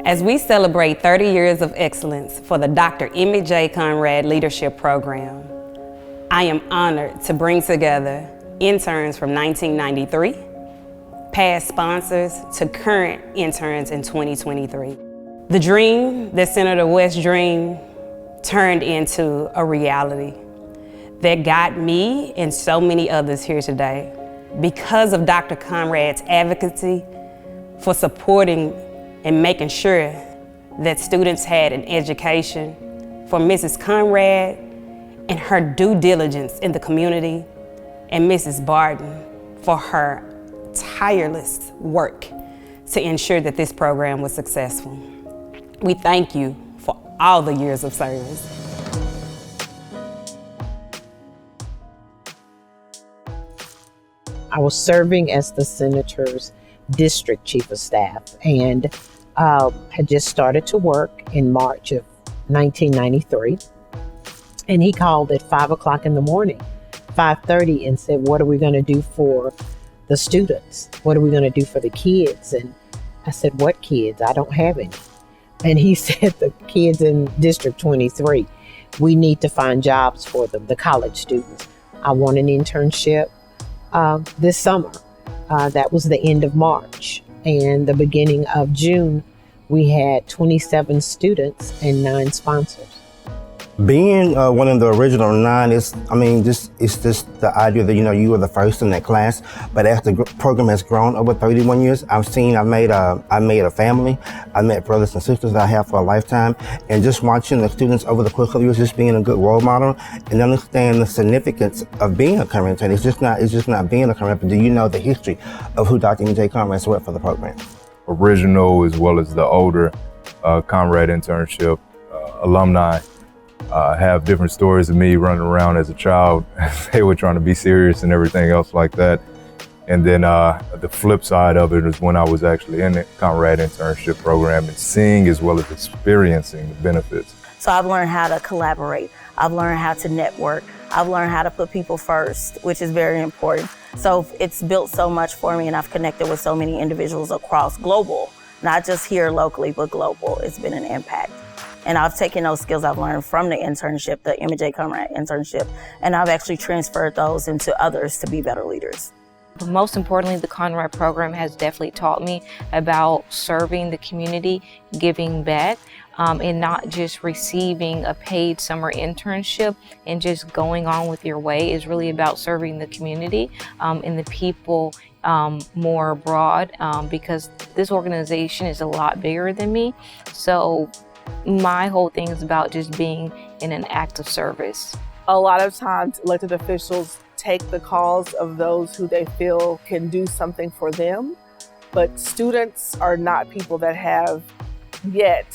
As we celebrate 30 years of excellence for the Dr. Emmett J. Conrad Leadership Program, I am honored to bring together interns from 1993, past sponsors to current interns in 2023. The dream that Senator West dreamed turned into a reality that got me and so many others here today because of Dr. Conrad's advocacy for supporting and making sure that students had an education, for Mrs. Conrad and her due diligence in the community, and Mrs. Barton for her tireless work to ensure that this program was successful. We thank you for all the years of service. I was serving as the senator's district chief of staff and had just started to work in March of 1993. And he called at 5 o'clock in the morning, 5:30, and said, what are we going to do for the students? What are we going to do for the kids? And I said, what kids? I don't have any. And he said, the kids in District 23, we need to find jobs for them, the college students. I want an internship this summer. That was the end of March. And the beginning of June, we had 27 students and 9 sponsors. Being one of the original 9 it's just the idea that, you were the first in that class. But as the program has grown over 31 years, I made a family. I met brothers and sisters that I have for a lifetime. And just watching the students over the course of years, just being a good role model and understand the significance of being a current intern. It's just not being a current, but do you know the history of who Dr. Emmett J. Conrad was for the program? Original as well as the older Conrad internship alumni have different stories of me running around as a child. They were trying to be serious and everything else like that. And then the flip side of it is when I was actually in the Conrad internship program and seeing as well as experiencing the benefits. So I've learned how to collaborate. I've learned how to network. I've learned how to put people first, which is very important. So it's built so much for me, and I've connected with so many individuals across global, not just here locally, but global. It's been an impact. And I've taken those skills I've learned from the internship, the Emmett J. Conrad internship, and I've actually transferred those into others to be better leaders. But most importantly, the Conrad program has definitely taught me about serving the community, giving back, and not just receiving a paid summer internship and just going on with your way. It's really about serving the community and the people more abroad, because this organization is a lot bigger than me. So my whole thing is about just being in an act of service. A lot of times elected officials take the calls of those who they feel can do something for them, but students are not people that have yet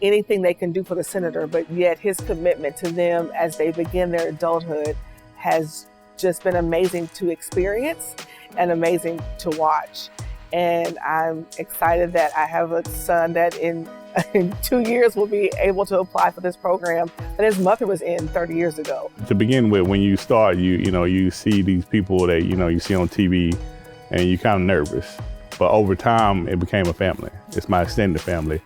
anything they can do for the senator, but yet his commitment to them as they begin their adulthood has just been amazing to experience and amazing to watch. And I'm excited that I have a son that in 2 years will be able to apply for this program that his mother was in 30 years ago. To begin with, when you start, you see these people that you see on TV, and you're kind of nervous. But over time, it became a family. It's my extended family,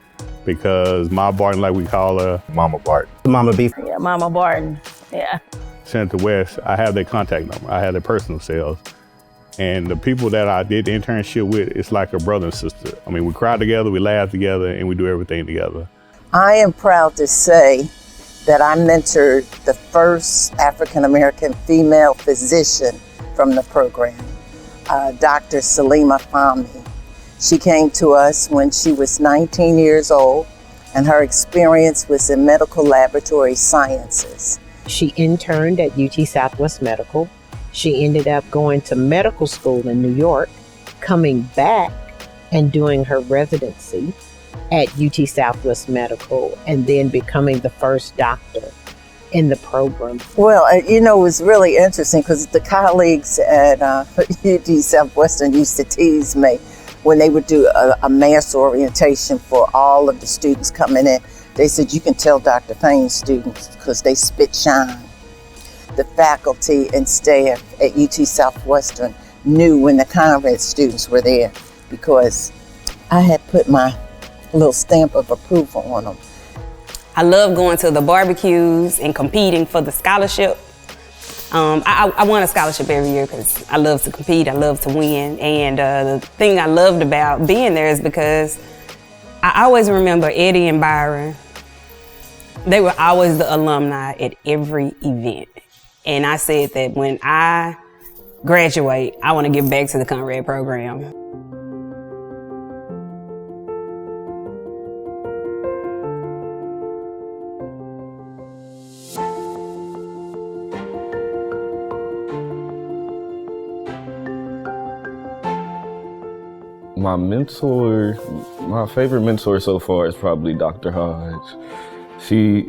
because Ma Barton, like we call her, Mama Barton. Mama B. Yeah, Mama Barton, yeah. Senator West, I have their contact number. I have their personal cells. And the people that I did the internship with, it's like a brother and sister. I mean, we cry together, we laugh together, and we do everything together. I am proud to say that I mentored the first African-American female physician from the program, Dr. Salima Fahmy. She came to us when she was 19 years old, and her experience was in medical laboratory sciences. She interned at UT Southwest Medical. She ended up going to medical school in New York, coming back and doing her residency at UT Southwest Medical, and then becoming the first doctor in the program. Well, it was really interesting because the colleagues at UT Southwestern used to tease me when they would do a mass orientation for all of the students coming in. They said, you can tell Dr. Fain's students because they spit shine. The faculty and staff at UT Southwestern knew when the Conrad students were there because I had put my little stamp of approval on them. I love going to the barbecues and competing for the scholarship. I won a scholarship every year because I love to compete, I love to win. And the thing I loved about being there is because I always remember Eddie and Byron. They were always the alumni at every event. And I said that when I graduate, I want to give back to the Conrad program. My favorite mentor so far is probably Dr. Hodge. She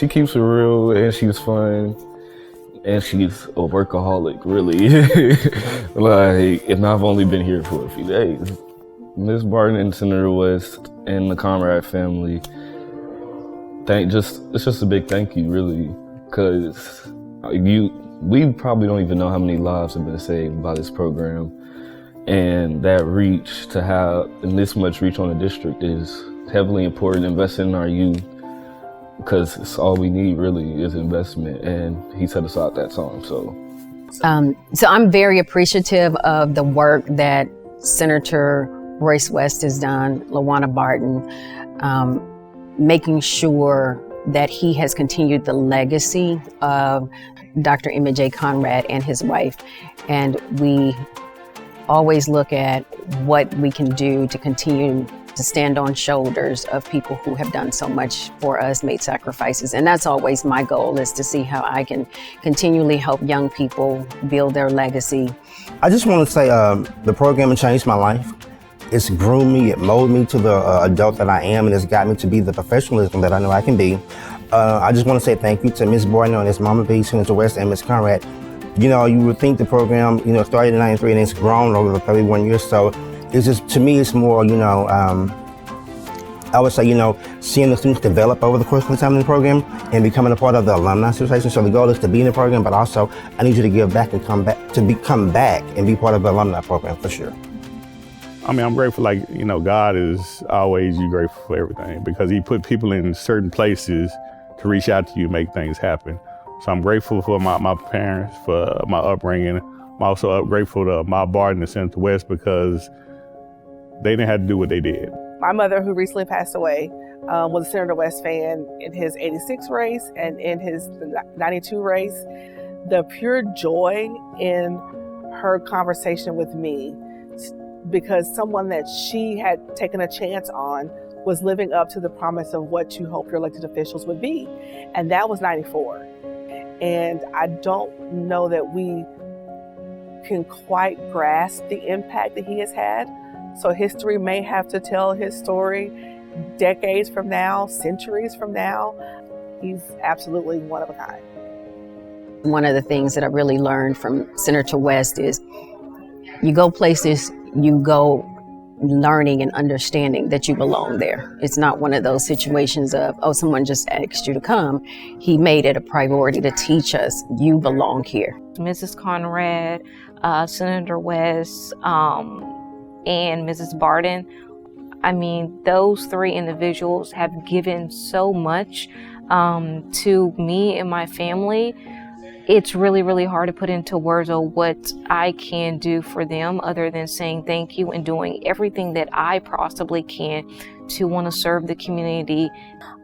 keeps it real, and she's fun, and she's a workaholic, really. And I've only been here for a few days. Miss Barton and Senator West and the Conrad family, it's just a big thank you, really, because we probably don't even know how many lives have been saved by this program. And that reach, to have this much reach on the district, is heavily important. Investing in our youth, because it's all we need really is investment. And he set us out that time. So I'm very appreciative of the work that Senator Royce West has done, LaWanna Barton, making sure that he has continued the legacy of Dr. Emmett J. Conrad and his wife. And we always look at what we can do to continue to stand on shoulders of people who have done so much for us, made sacrifices. And that's always my goal, is to see how I can continually help young people build their legacy. I just want to say the program has changed my life. It's groomed me, it molded me to the adult that I am, and it's got me to be the professionalism that I know I can be. I just want to say thank you to Ms. Barton and Ms. Mama B, Senator West, and Ms. Conrad. You know, you would think the program, started in '93 and it's grown over the 31 years. So it's just, to me, it's more, I would say, seeing the students develop over the course of the time in the program and becoming a part of the alumni association. So the goal is to be in the program, but also I need you to give back and come back and be part of the alumni program for sure. I mean, I'm grateful, God is always, you grateful for everything, because he put people in certain places to reach out to you, make things happen. So I'm grateful for my parents, for my upbringing. I'm also grateful to my Barton and Senator West, because they didn't have to do what they did. My mother, who recently passed away, was a Senator West fan in his 86 race and in his 92 race. The pure joy in her conversation with me, because someone that she had taken a chance on was living up to the promise of what you hope your elected officials would be. And that was 94. And I don't know that we can quite grasp the impact that he has had. So history may have to tell his story decades from now, centuries from now. He's absolutely one of a kind. One of the things that I really learned from Senator West is you go places, you go learning and understanding that you belong there. It's not one of those situations of, someone just asked you to come. He made it a priority to teach us, you belong here. Mrs. Conrad, Senator West, and Mrs. Barton, I mean, those three individuals have given so much to me and my family. It's really, really hard to put into words of what I can do for them, other than saying thank you and doing everything that I possibly can to want to serve the community.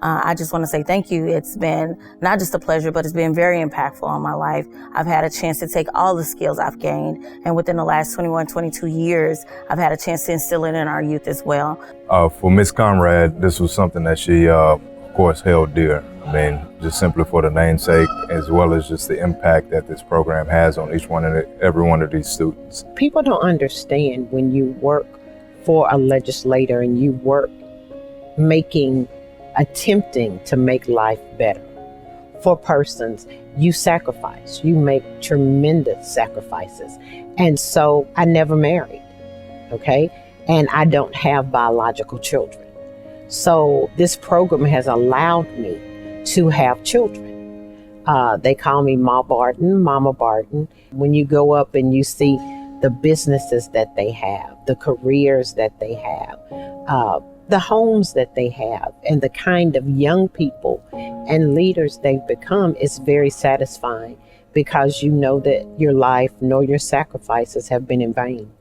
I just want to say thank you. It's been not just a pleasure, but it's been very impactful on my life. I've had a chance to take all the skills I've gained, and within the last 21, 22 years, I've had a chance to instill it in our youth as well. For Ms. Conrad, this was something that she, of course, held dear. I mean, just simply for the namesake, as well as just the impact that this program has on every one of these students. People don't understand when you work for a legislator and you work attempting to make life better for persons, you sacrifice, you make tremendous sacrifices. And so I never married, okay? And I don't have biological children. So this program has allowed me to have children. They call me Ma Barton, Mama Barton. When you go up and you see the businesses that they have, the careers that they have, the homes that they have, and the kind of young people and leaders they've become is very satisfying, because you know that your life nor your sacrifices have been in vain.